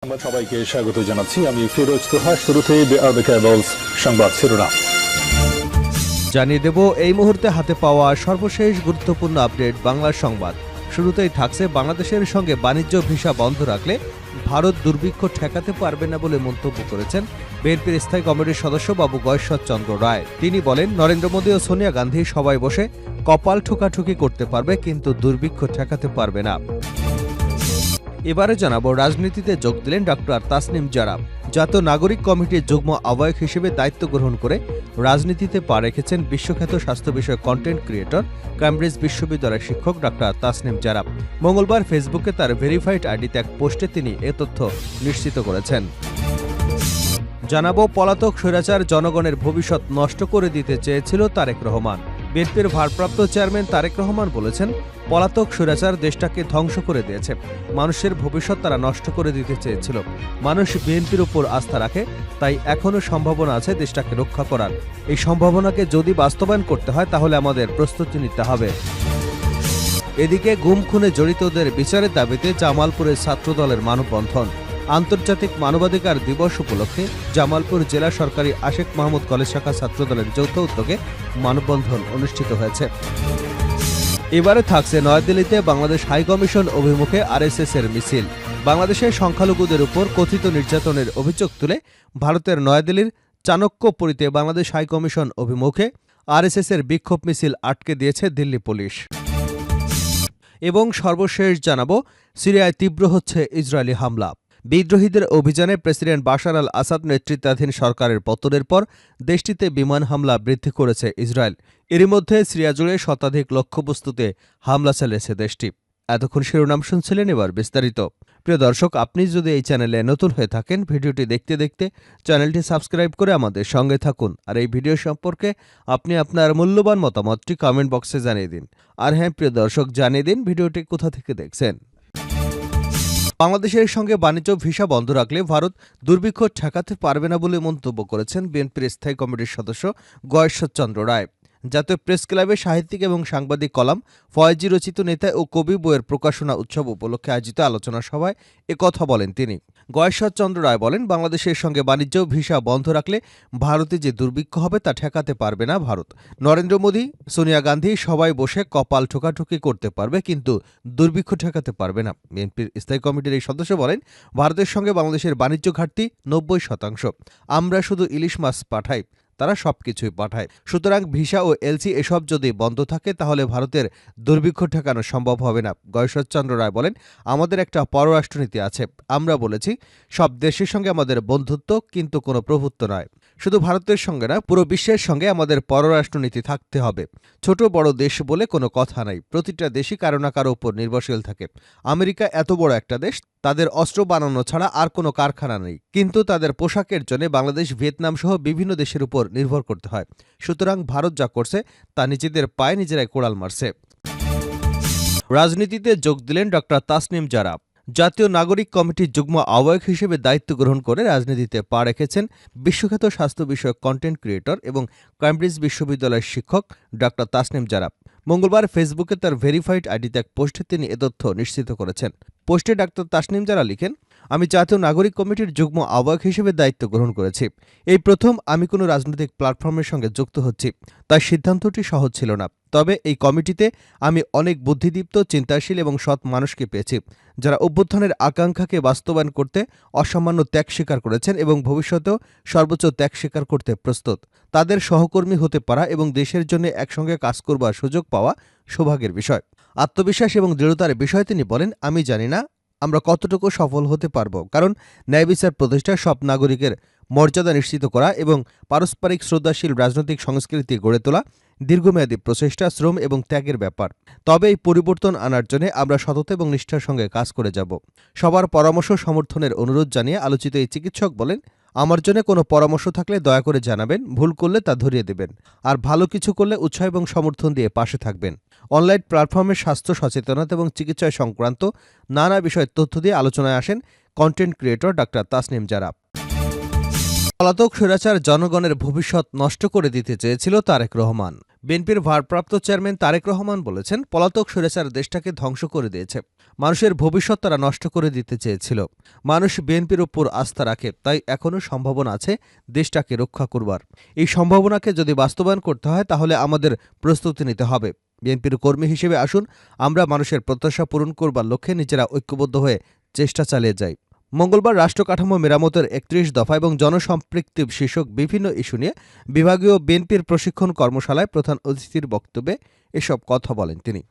সংবাদ সবাইকে স্বাগত জানাচ্ছি। আমি ফিরোজ তোহা। শুরুতেই সংবাদ শিরোনাম জানিয়ে দেব এই মুহূর্তে হাতে পাওয়া সর্বশেষ গুরুত্বপূর্ণ আপডেট বাংলা সংবাদ। শুরুতেই থাকছে বাংলাদেশের সঙ্গে বাণিজ্য ভিসা বন্ধ রাখলে ভারত দুর্ভিক্ষ ঠেকাতে পারবে না বলে মন্তব্য করেছেন বিএনপির স্থায়ী কমিটির সদস্য বাবু গয়েশ্বর চন্দ্র রায়। তিনি বলেন, নরেন্দ্র মোদী ও সোনিয়া গান্ধী সবাই বসে কপাল ঠুকাঠুকি করতে পারবে, কিন্তু দুর্ভিক্ষ ঠেকাতে পারবে না। এবারে জানাবো, রাজনীতিতে যোগ দিলেন ডক্টর তাসনিম জারা। জাতীয় নাগরিক কমিটির যুগ্ম আহ্বায়ক হিসেবে দায়িত্ব গ্রহণ করে রাজনীতিতে পা রেখেছেন বিশ্বখ্যাত স্বাস্থ্য বিষয়ক কন্টেন্ট ক্রিয়েটর, কেমব্রিজ বিশ্ববিদ্যালয়ের শিক্ষক ডক্টর তাসনিম জারা। মঙ্গলবার ফেসবুকে তার ভেরিফাইড আইডিতে এক পোস্টে তিনি এ তথ্য নিশ্চিত করেছেন। জানাবো, পলাতক স্বৈরাচার জনগণের ভবিষ্যৎ নষ্ট করে দিতে চেয়েছিল তারেক রহমান। বিএনপির ভারপ্রাপ্ত চেয়ারম্যান তারেক রহমান বলেছেন, পলাতক স্বৈরাচার দেশটাকে ধ্বংস করে দিয়েছে, মানুষের ভবিষ্যৎ তারা নষ্ট করে দিতে চেয়েছিল। মানুষ বিএনপির উপর আস্থা রাখে, তাই এখনও সম্ভাবনা আছে দেশটাকে রক্ষা করার। এই সম্ভাবনাকে যদি বাস্তবায়ন করতে হয় তাহলে আমাদের প্রস্তুতি নিতে হবে। এদিকে গুম খুনে জড়িতদের বিচারের দাবিতে জামালপুরের ছাত্রদলের মানববন্ধন। আন্তর্জাতিক মানবাধিকার দিবস উপলক্ষে জামালপুর জেলা সরকারি আশেক মাহমুদ কলেজ শাখা ছাত্রদলের যৌথ উদ্যোগে মানববন্ধন অনুষ্ঠিত হয়েছে। এবারে থাকছে নয়াদিল্লিতে বাংলাদেশ হাইকমিশন অভিমুখে আরএসএস এর মিছিল। বাংলাদেশের সংখ্যালঘুদের উপর কথিত নির্যাতনের অভিযোগ তুলে ভারতের নয়াদিল্লির চাণক্যপুরীতে বাংলাদেশ হাইকমিশন অভিমুখে আরএসএস এর বিক্ষোভ মিছিল আটকে দিয়েছে দিল্লি পুলিশ। এবং সর্বশেষ জানাবো, সিরিয়ায় তীব্র হচ্ছে ইসরায়েলি হামলা। বিদ্রোহীদের অভিযানে প্রেসিডেন্ট বাশার আল আসাদ নেতৃত্বাধীন সরকারের পতনের পর দেশটিতে বিমান হামলা বৃদ্ধি করেছে ইসরায়েল। এরই মধ্যে সিরিয়া জুড়ে শতাধিক লক্ষ্যবস্তুতে হামলা চালিয়েছে দেশটি। এতক্ষণ শিরোনাম শুনছিলেন, এবার বিস্তারিত। প্রিয় দর্শক, আপনি যদি এই চ্যানেলে নতুন হয়ে থাকেন, ভিডিওটি দেখতে দেখতে চ্যানেলটি সাবস্ক্রাইব করে আমাদের সঙ্গে থাকুন। আর এই ভিডিও সম্পর্কে আপনি আপনার মূল্যবান মতামতটি কমেন্ট বক্সে জানিয়ে দিন। আর হ্যাঁ প্রিয় দর্শক, জানিয়ে দিন ভিডিওটি কোথা থেকে দেখছেন। বাংলাদেশের সঙ্গে বাণিজ্য ভিসা বন্ধ রাখলে ভারত দুর্ভিক্ষ ঠেকাতে পারবে না বলে মন্তব্য করেছেন বিএনপির স্থায়ী কমিটির সদস্য গয়েশ্বর চন্দ্র রায়। জাতীয় প্রেস ক্লাবে সাহিত্যিক এবং সাংবাদিক কলাম ফয়েজি রচিত নেতা ও কবি বইয়ের প্রকাশনা উৎসব উপলক্ষে আয়োজিত আলোচনা সভায় একথা বলেন তিনি। গয়েশ্বর চন্দ্র রায় বলেন, বাংলাদেশের সঙ্গে বাণিজ্য ভিসা বন্ধ রাখলে ভারতে যে দুর্ভিক্ষ হবে তা ঠেকাতে পারবে না ভারত। নরেন্দ্র মোদী, সোনিয়া গান্ধী সবাই বসে কপাল ঠোকাঠুকি করতে পারবে, কিন্তু দুর্ভিক্ষ ঠেকাতে পারবে না। বিএনপির স্থায়ী কমিটির এই সদস্য বলেন, ভারতের সঙ্গে বাংলাদেশের বাণিজ্য ঘাটতি 90%। আমরা শুধু ইলিশ মাছ পাঠাই, তারা সবকিছুই পাঠায়। সুতরাং ভিসা ও এলসি এসব যদি বন্ধ থাকে তাহলে ভারতের দুর্ভিক্ষ ঠেকানো সম্ভব হবে না। গয়েশ্বর চন্দ্র রায় বলেন, আমাদের একটা পররাষ্ট্রনীতি আছে। আমরা বলেছি সব দেশের সঙ্গে আমাদের বন্ধুত্ব, কিন্তু কোনো প্রভুত্ব নয়। শুধু ভারতের সঙ্গে না, পুরো বিশ্বের সঙ্গে আমাদের পররাষ্ট্রনীতি থাকতে হবে। ছোট বড় দেশ বলে কোনো কথা নাই, প্রতিটা দেশই কারো না কারো উপর নির্ভরশীল থাকে। আমেরিকা এত বড় একটা দেশ, তাদের অস্ত্র বানানো ছাড়া আর কোনো কারখানা নেই, কিন্তু তাদের পোশাকের জন্য বাংলাদেশ, ভিয়েতনাম সহ বিভিন্ন দেশের উপর নির্ভর করতে হয়। সুতরাং ভারত যা করছে তা নিজেদের পায়ে নিজেরাই কোড়াল মারছে। রাজনীতিতে যোগ দিলেন ডক্টর তাসনিম জারা। জাতীয় নাগরিক কমিটির যুগ্ম আহ্বায়ক হিসেবে দায়িত্ব গ্রহণ করে রাজনীতিতে পা রেখেছেন বিশ্বখ্যাত স্বাস্থ্য বিষয়ক কন্টেন্ট ক্রিয়েটর এবং কেমব্রিজ বিশ্ববিদ্যালয়ের শিক্ষক ডক্টর তাসনিম জারা। মঙ্গলবার ফেসবুকে তার ভেরিফাইড আইডিতে এক পোস্টে তিনি এ তথ্য নিশ্চিত করেছেন। পোস্টে ডক্টর তাসনিম জারা লিখেন, আমি জাতীয় নাগরিক কমিটির যুগ্ম আহ্বায়ক হিসেবে দায়িত্ব গ্রহণ করেছি। এই প্রথম আমি কোনো রাজনৈতিক প্ল্যাটফর্মের সঙ্গে যুক্ত হচ্ছি, তাই সিদ্ধান্তটি সহজ ছিল না। তবে এই কমিটিতে আমি অনেক বুদ্ধিদীপ্ত, চিন্তাশীল এবং সৎ মানুষকে পেয়েছি, যারা অভ্যুত্থানের আকাঙ্ক্ষাকে বাস্তবায়ন করতে অসামান্য ত্যাগ স্বীকার করেছেন এবং ভবিষ্যতেও সর্বোচ্চ ত্যাগ স্বীকার করতে প্রস্তুত। তাদের সহকর্মী হতে পারা এবং দেশের জন্য একসঙ্গে কাজ করবার সুযোগ পাওয়া সৌভাগ্যের বিষয়। আত্মবিশ্বাস এবং দৃঢ়তার বিষয়ে তিনি বলেন, আমি জানি না আমরা কতটুকু সফল হতে পারব, কারণ ন্যায় বিচার প্রতিষ্ঠা, সব নাগরিকের মর্যাদা নিশ্চিত করা এবং পারস্পরিক শ্রদ্ধাশীল রাজনৈতিক সংস্কৃতি গড়ে তোলা দীর্ঘমেয়াদী প্রচেষ্টা, শ্রম এবং ত্যাগের ব্যাপার। তবে এই পরিবর্তন আনার জন্য আমরা সততা এবং নিষ্ঠার সঙ্গে কাজ করে যাব। সবার পরামর্শ সমর্থনের অনুরোধ জানিয়ে আলোচিত এই চিকিৎসক বলেন, আমার জন্য কোনো পরামর্শ থাকলে দয়া করে জানাবেন, ভুল করলে তা ধরিয়ে দেবেন, আর ভালো কিছু করলে উৎসাহ এবং সমর্থন দিয়ে পাশে থাকবেন। অনলাইন প্ল্যাটফর্মে স্বাস্থ্য সচেতনতা এবং চিকিৎসা সংক্রান্ত নানা বিষয়ের তথ্য দিয়ে আলোচনায় আসেন কন্টেন্ট ক্রিয়েটর ডক্টর তাসনিম জারা। পলাতক স্বৈরাচার জনগণের ভবিষ্যৎ নষ্ট করে দিতে চেয়েছিল তারেক রহমান। বিএনপির ভারপ্রাপ্ত চেয়ারম্যান তারেক রহমান বলেছেন, পলাতক স্বৈরাচার দেশটাকে ধ্বংস করে দিয়েছে, মানুষের ভবিষ্যৎ তারা নষ্ট করে দিতে চেয়েছিল। মানুষ বিএনপির উপর আস্থা রাখে, তাই এখনও সম্ভাবনা আছে দেশটাকে রক্ষা করবার। এই সম্ভাবনাকে যদি বাস্তবায়ন করতে হয় তাহলে আমাদের প্রস্তুতি নিতে হবে। বিএনপির কর্মী হিসেবে আসুন আমরা মানুষের প্রত্যাশা পূরণ করবার লক্ষ্যে নিজেরা ঐক্যবদ্ধ হয়ে চেষ্টা চালিয়ে যাই। মঙ্গলবার রাষ্ট্রকাঠামো মেরামতের ৩১ দফা এবং জনসম্পৃক্তি শীর্ষক বিভিন্ন ইস্যু নিয়ে বিভাগীয় বিএনপির প্রশিক্ষণ কর্মশালায় প্রধান অতিথির বক্তব্যে এসব কথা বলেন তিনি।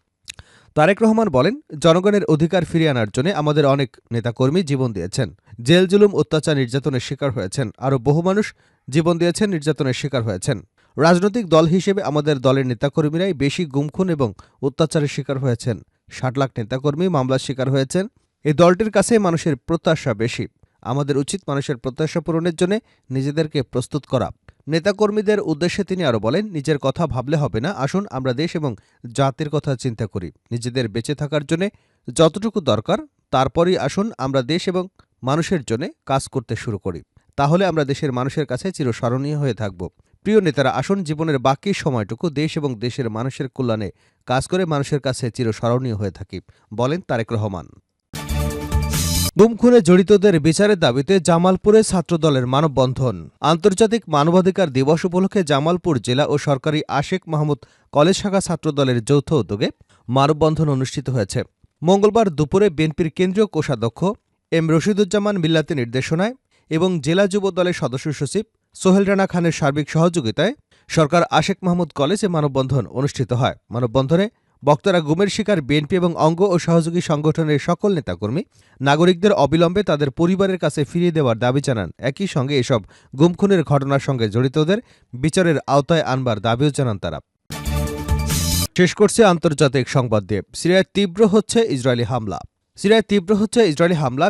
তারেক রহমান বলেন, জনগণের অধিকার ফিরিয়ে আনার জন্য আমাদের অনেক নেতাকর্মী জীবন দিয়েছেন, জেল জুলুম অত্যাচার নির্যাতনের শিকার হয়েছেন, আরও বহু মানুষ জীবন দিয়েছেন, নির্যাতনের শিকার হয়েছেন। রাজনৈতিক দল হিসেবে আমাদের দলের নেতাকর্মীরাই বেশি গুমখুন এবং অত্যাচারের শিকার হয়েছেন। ৬০ লাখ নেতাকর্মী মামলার শিকার হয়েছেন। এই দলটির কাছে মানুষের প্রত্যাশা বেশি। আমাদের উচিত মানুষের প্রত্যাশা পূরণের জন্য নিজেদেরকে প্রস্তুত করা। নেতাকর্মীদের উদ্দেশ্যে তিনি আরও বলেন, নিজের কথা ভাবলে হবে না, আসুন আমরা দেশ এবং জাতির কথা চিন্তা করি। নিজেদের বেঁচে থাকার জন্য যতটুকু দরকার তারপরই আসুন আমরা দেশ এবং মানুষের জন্য কাজ করতে শুরু করি। তাহলে আমরা দেশের মানুষের কাছে চিরস্মরণীয় হয়ে থাকব। প্রিয় নেতারা, আসুন জীবনের বাকি সময়টুকু দেশ এবং দেশের মানুষের কল্যাণে কাজ করে মানুষের কাছে চিরস্মরণীয় হয়ে থাকি, বলেন তারেক রহমান। গুম খুনে জড়িতদের বিচারের দাবিতে জামালপুরে ছাত্রদলের মানববন্ধন। আন্তর্জাতিক মানবাধিকার দিবস উপলক্ষে জামালপুর জেলা ও সরকারি আশেক মাহমুদ কলেজ শাখা ছাত্রদলের যৌথ উদ্যোগে মানববন্ধন অনুষ্ঠিত হয়েছে। মঙ্গলবার দুপুরে বিএনপির কেন্দ্রীয় কোষাধ্যক্ষ এম রশিদুজ্জামান মিল্লাতের নির্দেশনায় এবং জেলা যুব দলের সদস্য সচিব সোহেল রানা খানের সার্বিক সহযোগিতায় সরকার আশেক মাহমুদ কলেজে মানববন্ধন অনুষ্ঠিত হয়। মানববন্ধনে বক্তারা গুমের শিকার বিএনপি এবং অঙ্গ ও সহযোগী সংগঠনের সকল নেতাকর্মী নাগরিকদের অবিলম্বে তাদের পরিবারের কাছে ফিরিয়ে দেওয়ার দাবি জানান। একই সঙ্গে এসব গুমখুনের ঘটনার সঙ্গে জড়িতদের বিচারের আওতায় আনবার দাবিও জানান তারা। শেষ করছে আন্তর্জাতিক সংবাদ দিয়ে। সিরিয়ায় তীব্র হচ্ছে ইসরায়েলি হামলা।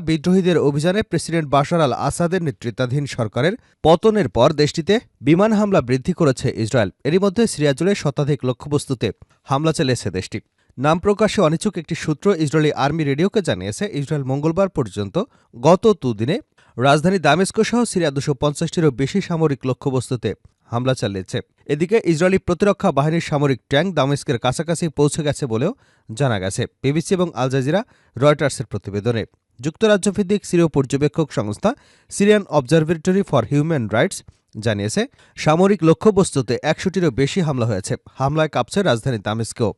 বিদ্রোহীদের অভিযানে প্রেসিডেন্ট বাশার আল আসাদের নেতৃত্বাধীন সরকারের পতনের পর দেশটিতে বিমান হামলা বৃদ্ধি করেছে ইসরায়েল। এরই মধ্যে সিরিয়া জুড়ে শতাধিক লক্ষ্যবস্তুতে হামলা চালিয়েছে দেশটি। নাম প্রকাশে অনিচ্ছুক একটি সূত্র ইসরায়েলি আর্মি রেডিওকে জানিয়েছে, ইসরায়েল মঙ্গলবার পর্যন্ত গত দুদিনে রাজধানী দামেস্ক সহ সিরিয়া 250টিরও বেশি সামরিক লক্ষ্যবস্তুতে হামলা চালিয়েছে। এদিকে ইসরায়েলি প্রতিরক্ষা বাহিনীর সামরিক ট্যাঙ্ক দামেস্কের কাছাকাছি পৌঁছে গেছে বলেও জানা গেছে বিবিসি এবং আল জাজিরা রয়টার্সের প্রতিবেদনে। যুক্তরাজ্যভিত্তিক সিরীয় পর্যবেক্ষক সংস্থা Syrian observatory for human rights জানিয়েছে, সামরিক লক্ষ্যবস্তুতে 100টিরও বেশি হামলা হয়েছে। হামলায় কাঁপছে রাজধানী দামেস্কেও।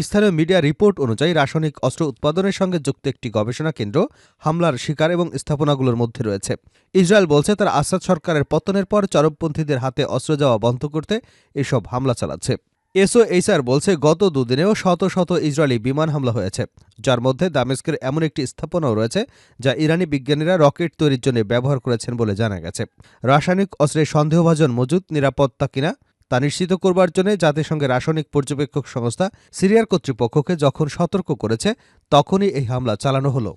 স্থানীয় মিডিয়া রিপোর্ট অনুযায়ী রাসায়নিক অস্ত্র উৎপাদনের সঙ্গে যুক্ত একটি গবেষণা কেন্দ্র হামলার শিকার এবং স্থাপনাগুলোর মধ্যে রয়েছে। ইসরায়েল বলছে তারা আসাদ সরকারের পতনের পর চরমপন্থীদের হাতে অস্ত্র যাওয়া বন্ধ করতে এসব হামলা চালাচ্ছে। এসওএইচআর বলছে গত দুদিনেও শত শত ইসরায়েলি বিমান হামলা হয়েছে, যার মধ্যে দামেস্কের এমন একটি স্থাপনাও রয়েছে যা ইরানি বিজ্ঞানীরা রকেট তৈরির জন্য ব্যবহার করেছেন বলে জানা গেছে। রাসায়নিক অস্ত্রের সন্দেহভাজন মজুদ নিরাপত্তা কিনা তা নিশ্চিত করবার জন্য জাতিসংঘের রাসায়নিক পর্যবেক্ষক সংস্থা সিরিয়ার কর্তৃপক্ষকে যখন সতর্ক করেছে তখনই এই হামলা চালানো হলো।